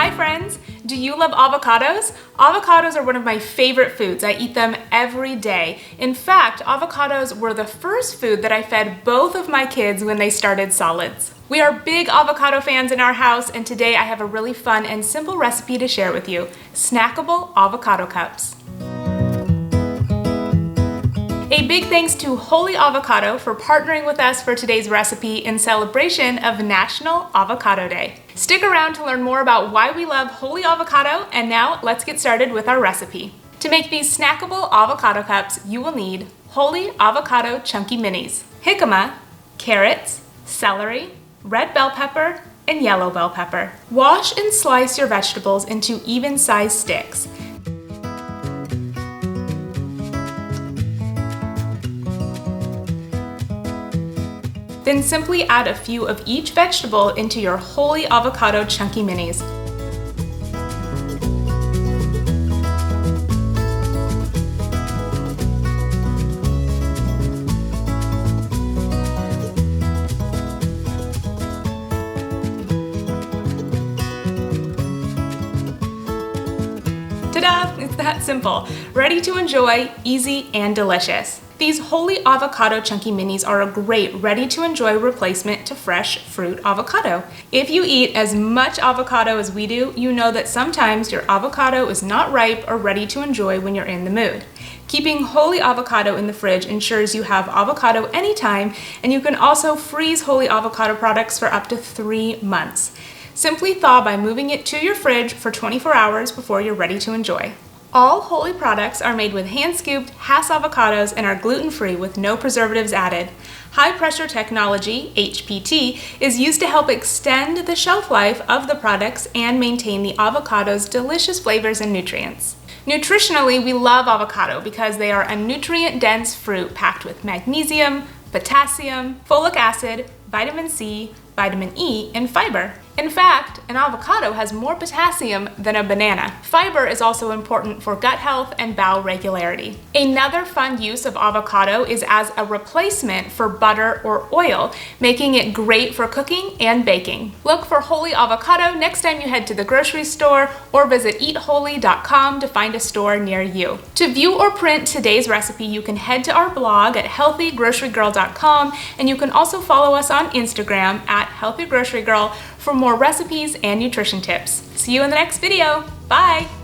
Hi friends! Do you love avocados? Avocados are one of my favorite foods. I eat them every day. In fact, avocados were the first food that I fed both of my kids when they started solids. We are big avocado fans in our house, and today I have a really fun and simple recipe to share with you: snackable avocado cups. A big thanks to Holy Avocado for partnering with us for today's recipe in celebration of National Avocado Day. Stick around to learn more about why we love Holy Avocado, and now let's get started with our recipe. To make these snackable avocado cups, you will need Holy Avocado Chunky Minis, jicama, carrots, celery, red bell pepper, and yellow bell pepper. Wash and slice your vegetables into even-sized sticks. Then simply add a few of each vegetable into your Holy Avocado Chunky Minis. Ta-da! It's that simple. Ready to enjoy, easy, and delicious. These Holy Avocado Chunky Minis are a great ready-to-enjoy replacement to fresh fruit avocado. If you eat as much avocado as we do, you know that sometimes your avocado is not ripe or ready to enjoy when you're in the mood. Keeping Holy Avocado in the fridge ensures you have avocado anytime, and you can also freeze Holy Avocado products for up to 3 months. Simply thaw by moving it to your fridge for 24 hours before you're ready to enjoy. All Holy products are made with hand-scooped Hass avocados and are gluten-free with no preservatives added. High-pressure technology, HPT, is used to help extend the shelf life of the products and maintain the avocado's delicious flavors and nutrients. Nutritionally, we love avocado because they are a nutrient-dense fruit packed with magnesium, potassium, folic acid, vitamin C, vitamin E, and fiber. In fact, an avocado has more potassium than a banana. Fiber is also important for gut health and bowel regularity. Another fun use of avocado is as a replacement for butter or oil, making it great for cooking and baking. Look for Holy Avocado next time you head to the grocery store or visit eatholy.com to find a store near you. To view or print today's recipe, you can head to our blog at healthygrocerygirl.com, and you can also follow us on Instagram at healthygrocerygirl for more recipes and nutrition tips. See you in the next video. Bye!